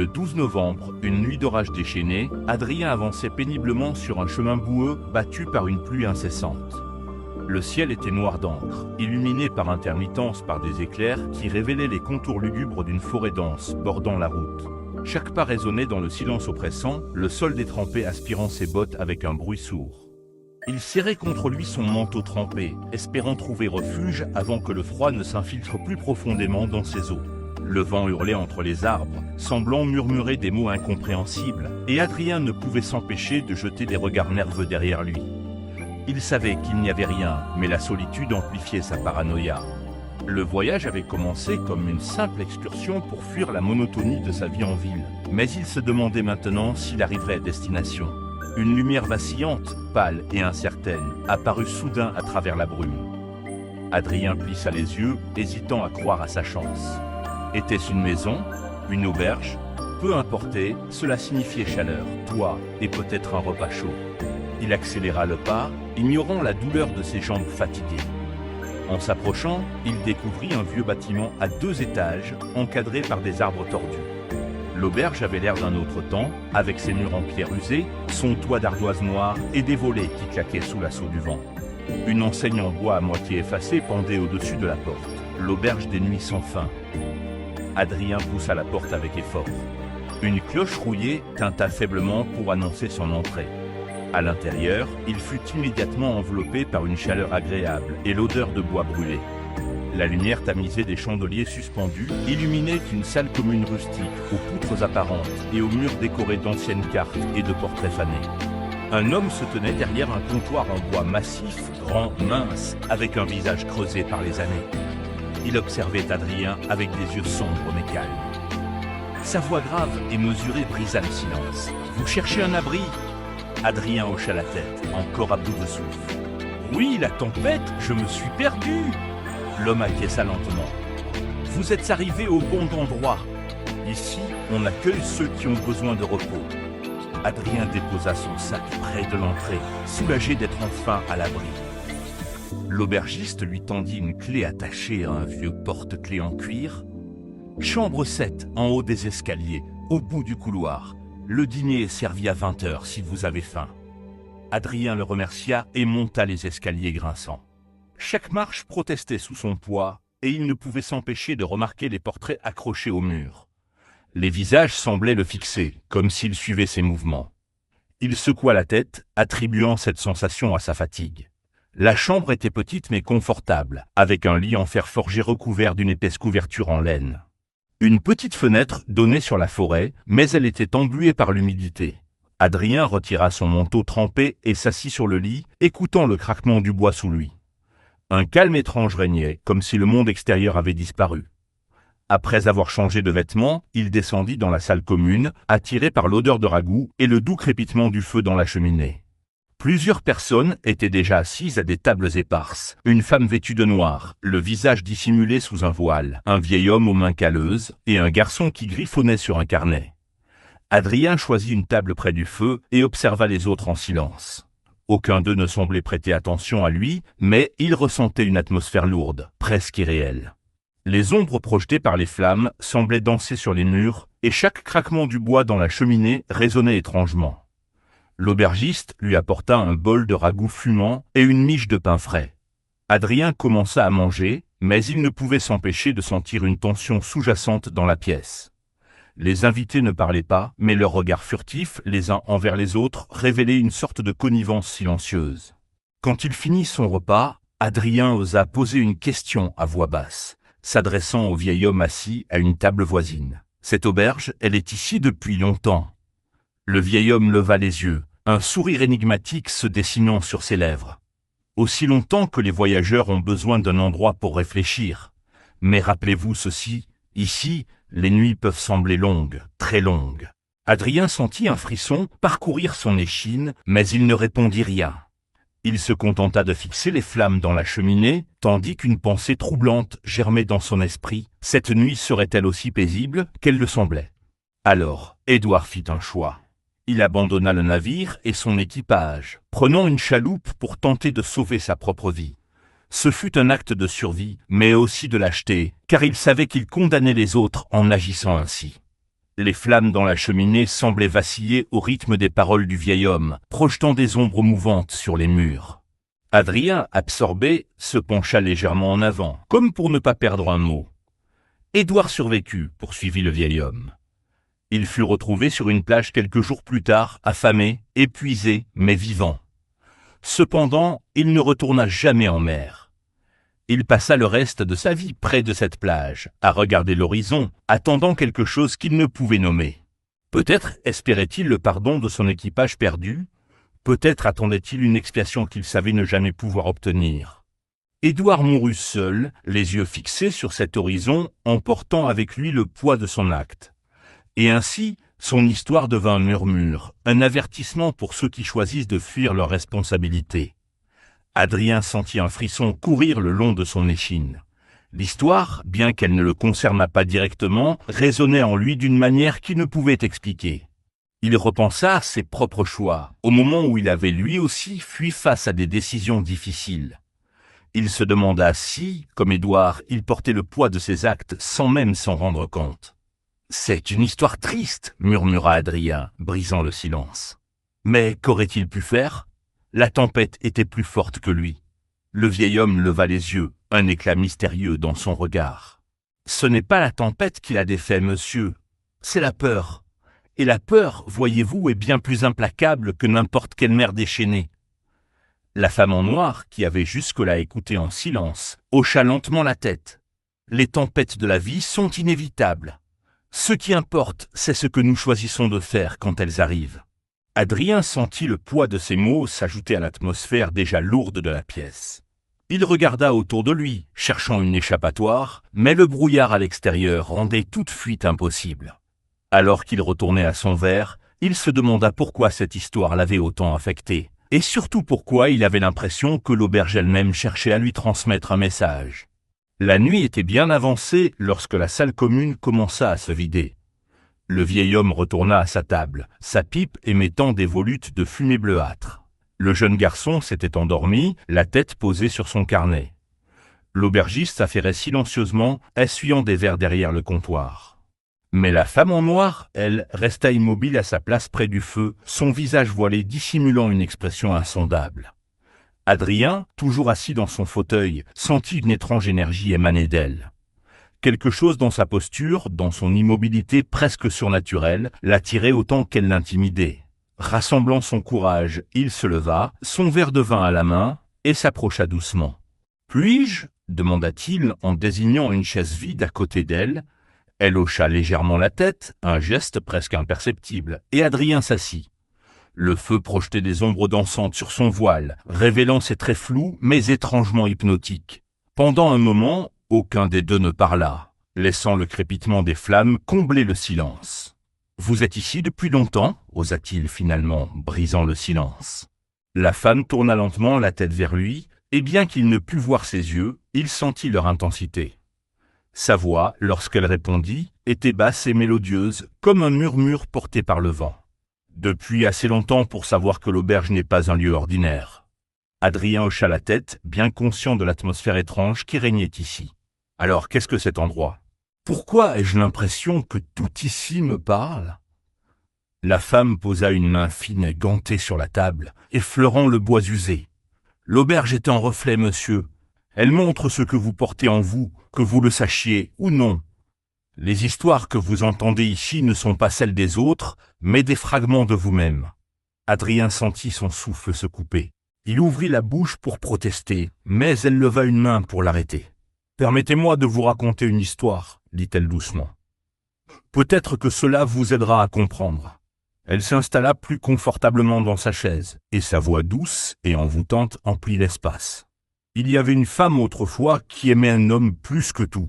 Le 12 novembre, une nuit d'orage déchaîné, Adrien avançait péniblement sur un chemin boueux battu par une pluie incessante. Le ciel était noir d'encre, illuminé par intermittence par des éclairs qui révélaient les contours lugubres d'une forêt dense bordant la route. Chaque pas résonnait dans le silence oppressant, le sol détrempé aspirant ses bottes avec un bruit sourd. Il serrait contre lui son manteau trempé, espérant trouver refuge avant que le froid ne s'infiltre plus profondément dans ses os. Le vent hurlait entre les arbres, semblant murmurer des mots incompréhensibles, et Adrien ne pouvait s'empêcher de jeter des regards nerveux derrière lui. Il savait qu'il n'y avait rien, mais la solitude amplifiait sa paranoïa. Le voyage avait commencé comme une simple excursion pour fuir la monotonie de sa vie en ville, mais il se demandait maintenant s'il arriverait à destination. Une lumière vacillante, pâle et incertaine, apparut soudain à travers la brume. Adrien plissa les yeux, hésitant à croire à sa chance. Était-ce une maison? Une auberge? Peu importait, cela signifiait chaleur, toit et peut-être un repas chaud. Il accéléra le pas, ignorant la douleur de ses jambes fatiguées. En s'approchant, il découvrit un vieux bâtiment à 2 étages, encadré par des arbres tordus. L'auberge avait l'air d'un autre temps, avec ses murs en pierre usée, son toit d'ardoise noire et des volets qui claquaient sous l'assaut du vent. Une enseigne en bois à moitié effacée pendait au-dessus de la porte. L'auberge des nuits sans fin. Adrien poussa la porte avec effort. Une cloche rouillée tinta faiblement pour annoncer son entrée. À l'intérieur, il fut immédiatement enveloppé par une chaleur agréable et l'odeur de bois brûlé. La lumière tamisée des chandeliers suspendus illuminait une salle commune rustique, aux poutres apparentes et aux murs décorés d'anciennes cartes et de portraits fanés. Un homme se tenait derrière un comptoir en bois massif, grand, mince, avec un visage creusé par les années. Il observait Adrien avec des yeux sombres mais calmes. Sa voix grave et mesurée brisa le silence. « Vous cherchez un abri ?» Adrien hocha la tête, encore à bout de souffle. « Oui, la tempête, je me suis perdu !» L'homme acquiesça lentement. « Vous êtes arrivé au bon endroit. Ici, on accueille ceux qui ont besoin de repos. » Adrien déposa son sac près de l'entrée, soulagé d'être enfin à l'abri. L'aubergiste lui tendit une clé attachée à un vieux porte-clés en cuir. « Chambre 7, en haut des escaliers, au bout du couloir. Le dîner est servi à 20h si vous avez faim. » Adrien le remercia et monta les escaliers grinçants. Chaque marche protestait sous son poids, et il ne pouvait s'empêcher de remarquer les portraits accrochés au mur. Les visages semblaient le fixer, comme s'il suivait ses mouvements. Il secoua la tête, attribuant cette sensation à sa fatigue. La chambre était petite mais confortable, avec un lit en fer forgé recouvert d'une épaisse couverture en laine. Une petite fenêtre donnait sur la forêt, mais elle était embuée par l'humidité. Adrien retira son manteau trempé et s'assit sur le lit, écoutant le craquement du bois sous lui. Un calme étrange régnait, comme si le monde extérieur avait disparu. Après avoir changé de vêtements, il descendit dans la salle commune, attiré par l'odeur de ragoût et le doux crépitement du feu dans la cheminée. Plusieurs personnes étaient déjà assises à des tables éparses. Une femme vêtue de noir, le visage dissimulé sous un voile, un vieil homme aux mains calleuses et un garçon qui griffonnait sur un carnet. Adrien choisit une table près du feu et observa les autres en silence. Aucun d'eux ne semblait prêter attention à lui, mais il ressentait une atmosphère lourde, presque irréelle. Les ombres projetées par les flammes semblaient danser sur les murs, et chaque craquement du bois dans la cheminée résonnait étrangement. L'aubergiste lui apporta un bol de ragoût fumant et une miche de pain frais. Adrien commença à manger, mais il ne pouvait s'empêcher de sentir une tension sous-jacente dans la pièce. Les invités ne parlaient pas, mais leurs regards furtifs, les uns envers les autres, révélaient une sorte de connivence silencieuse. Quand il finit son repas, Adrien osa poser une question à voix basse, s'adressant au vieil homme assis à une table voisine. « Cette auberge, elle est ici depuis longtemps. » Le vieil homme leva les yeux, un sourire énigmatique se dessinant sur ses lèvres. « Aussi longtemps que les voyageurs ont besoin d'un endroit pour réfléchir. Mais rappelez-vous ceci, ici, les nuits peuvent sembler longues, très longues. » Adrien sentit un frisson parcourir son échine, mais il ne répondit rien. Il se contenta de fixer les flammes dans la cheminée, tandis qu'une pensée troublante germait dans son esprit. Cette nuit serait-elle aussi paisible qu'elle le semblait? Alors, Édouard fit un choix. Il abandonna le navire et son équipage, prenant une chaloupe pour tenter de sauver sa propre vie. Ce fut un acte de survie, mais aussi de lâcheté, car il savait qu'il condamnait les autres en agissant ainsi. Les flammes dans la cheminée semblaient vaciller au rythme des paroles du vieil homme, projetant des ombres mouvantes sur les murs. Adrien, absorbé, se pencha légèrement en avant, comme pour ne pas perdre un mot. « Édouard survécut », poursuivit le vieil homme. Il fut retrouvé sur une plage quelques jours plus tard, affamé, épuisé, mais vivant. Cependant, il ne retourna jamais en mer. Il passa le reste de sa vie près de cette plage, à regarder l'horizon, attendant quelque chose qu'il ne pouvait nommer. Peut-être espérait-il le pardon de son équipage perdu, peut-être attendait-il une expiation qu'il savait ne jamais pouvoir obtenir. Édouard mourut seul, les yeux fixés sur cet horizon, emportant avec lui le poids de son acte. Et ainsi, son histoire devint un murmure, un avertissement pour ceux qui choisissent de fuir leurs responsabilités. Adrien sentit un frisson courir le long de son échine. L'histoire, bien qu'elle ne le concernât pas directement, résonnait en lui d'une manière qui ne pouvait expliquer. Il repensa à ses propres choix, au moment où il avait lui aussi fui face à des décisions difficiles. Il se demanda si, comme Édouard, il portait le poids de ses actes sans même s'en rendre compte. « C'est une histoire triste », murmura Adrien, brisant le silence. Mais qu'aurait-il pu faire ? La tempête était plus forte que lui. Le vieil homme leva les yeux, un éclat mystérieux dans son regard. « Ce n'est pas la tempête qui l'a défait, monsieur. C'est la peur. Et la peur, voyez-vous, est bien plus implacable que n'importe quelle mer déchaînée. » La femme en noir, qui avait jusque-là écouté en silence, hocha lentement la tête. « Les tempêtes de la vie sont inévitables. Ce qui importe, c'est ce que nous choisissons de faire quand elles arrivent. » Adrien sentit le poids de ces mots s'ajouter à l'atmosphère déjà lourde de la pièce. Il regarda autour de lui, cherchant une échappatoire, mais le brouillard à l'extérieur rendait toute fuite impossible. Alors qu'il retournait à son verre, il se demanda pourquoi cette histoire l'avait autant affecté, et surtout pourquoi il avait l'impression que l'auberge elle-même cherchait à lui transmettre un message. La nuit était bien avancée lorsque la salle commune commença à se vider. Le vieil homme retourna à sa table, sa pipe émettant des volutes de fumée bleuâtre. Le jeune garçon s'était endormi, la tête posée sur son carnet. L'aubergiste s'affairait silencieusement, essuyant des verres derrière le comptoir. Mais la femme en noir, elle, resta immobile à sa place près du feu, son visage voilé dissimulant une expression insondable. Adrien, toujours assis dans son fauteuil, sentit une étrange énergie émaner d'elle. Quelque chose dans sa posture, dans son immobilité presque surnaturelle, l'attirait autant qu'elle l'intimidait. Rassemblant son courage, il se leva, son verre de vin à la main, et s'approcha doucement. « Puis-je » demanda-t-il en désignant une chaise vide à côté d'elle. Elle hocha légèrement la tête, un geste presque imperceptible, et Adrien s'assit. Le feu projetait des ombres dansantes sur son voile, révélant ses traits flous mais étrangement hypnotiques. Pendant un moment, aucun des deux ne parla, laissant le crépitement des flammes combler le silence. « Vous êtes ici depuis longtemps » osa-t-il finalement, brisant le silence. La femme tourna lentement la tête vers lui, et bien qu'il ne pût voir ses yeux, il sentit leur intensité. Sa voix, lorsqu'elle répondit, était basse et mélodieuse, comme un murmure porté par le vent. « Depuis assez longtemps pour savoir que l'auberge n'est pas un lieu ordinaire. » Adrien hocha la tête, bien conscient de l'atmosphère étrange qui régnait ici. « Alors qu'est-ce que cet endroit ? Pourquoi ai-je l'impression que tout ici me parle ?» La femme posa une main fine et gantée sur la table, effleurant le bois usé. « L'auberge est en reflet, monsieur. Elle montre ce que vous portez en vous, que vous le sachiez ou non. Les histoires que vous entendez ici ne sont pas celles des autres, mais des fragments de vous-même. » Adrien sentit son souffle se couper. Il ouvrit la bouche pour protester, mais elle leva une main pour l'arrêter. « Permettez-moi de vous raconter une histoire, » dit-elle doucement. « Peut-être que cela vous aidera à comprendre. » Elle s'installa plus confortablement dans sa chaise, et sa voix douce et envoûtante emplit l'espace. Il y avait une femme autrefois qui aimait un homme plus que tout.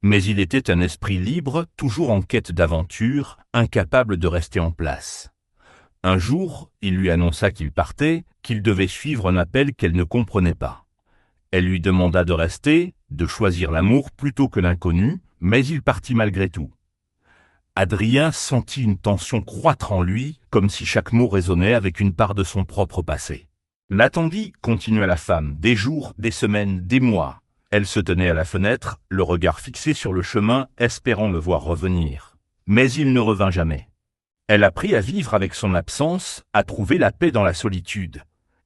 Mais il était un esprit libre, toujours en quête d'aventure, incapable de rester en place. Un jour, il lui annonça qu'il partait, qu'il devait suivre un appel qu'elle ne comprenait pas. Elle lui demanda de rester, de choisir l'amour plutôt que l'inconnu, mais il partit malgré tout. Adrien sentit une tension croître en lui, comme si chaque mot résonnait avec une part de son propre passé. « L'attendit, » continua la femme, « des jours, des semaines, des mois. » Elle se tenait à la fenêtre, le regard fixé sur le chemin, espérant le voir revenir. mais il ne revint jamais. Elle apprit à vivre avec son absence, à trouver la paix dans la solitude.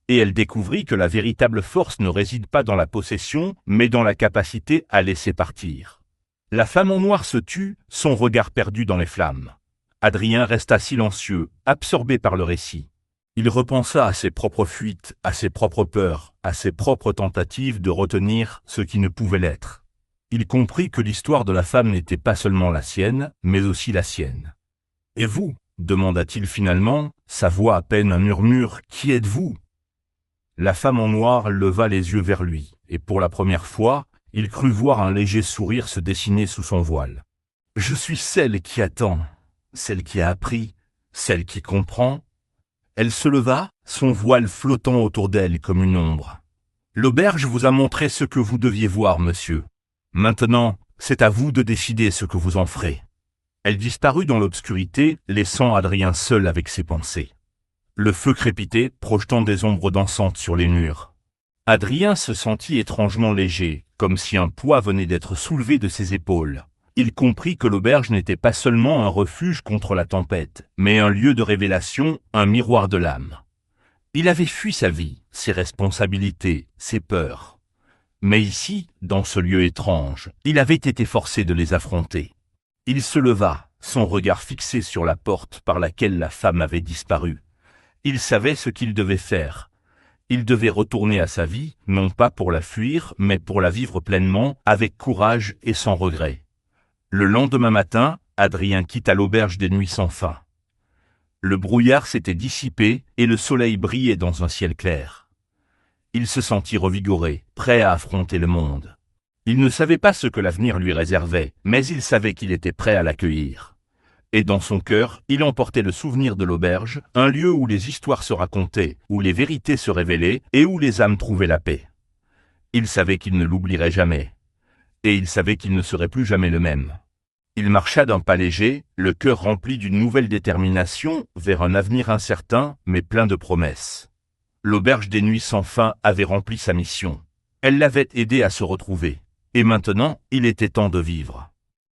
Et elle découvrit que la véritable force ne réside pas dans la possession, mais dans la capacité à laisser partir. La femme en noir se tut, son regard perdu dans les flammes. Adrien resta silencieux, absorbé par le récit. Il repensa à ses propres fuites, à ses propres peurs, à ses propres tentatives de retenir ce qui ne pouvait l'être. Il comprit que l'histoire de la femme n'était pas seulement la sienne, mais aussi la sienne. « Et vous » demanda-t-il finalement, sa voix à peine un murmure, « qui êtes-vous » La femme en noir leva les yeux vers lui, et pour la première fois, il crut voir un léger sourire se dessiner sous son voile. « Je suis celle qui attend, celle qui a appris, celle qui comprend. » Elle se leva, son voile flottant autour d'elle comme une ombre. « L'auberge vous a montré ce que vous deviez voir, monsieur. Maintenant, c'est à vous de décider ce que vous en ferez. » Elle disparut dans l'obscurité, laissant Adrien seul avec ses pensées. Le feu crépitait, projetant des ombres dansantes sur les murs. Adrien se sentit étrangement léger, comme si un poids venait d'être soulevé de ses épaules. Il comprit que l'auberge n'était pas seulement un refuge contre la tempête, mais un lieu de révélation, un miroir de l'âme. Il avait fui sa vie, ses responsabilités, ses peurs. Mais ici, dans ce lieu étrange, il avait été forcé de les affronter. Il se leva, son regard fixé sur la porte par laquelle la femme avait disparu. Il savait ce qu'il devait faire. Il devait retourner à sa vie, non pas pour la fuir, mais pour la vivre pleinement, avec courage et sans regret. Le lendemain matin, Adrien quitta l'auberge des Nuits sans fin. Le brouillard s'était dissipé et le soleil brillait dans un ciel clair. Il se sentit revigoré, prêt à affronter le monde. Il ne savait pas ce que l'avenir lui réservait, mais il savait qu'il était prêt à l'accueillir. Et dans son cœur, il emportait le souvenir de l'auberge, un lieu où les histoires se racontaient, où les vérités se révélaient et où les âmes trouvaient la paix. Il savait qu'il ne l'oublierait jamais. Et il savait qu'il ne serait plus jamais le même. Il marcha d'un pas léger, le cœur rempli d'une nouvelle détermination, vers un avenir incertain, mais plein de promesses. L'auberge des Nuits sans fin avait rempli sa mission. Elle l'avait aidé à se retrouver. Et maintenant, il était temps de vivre.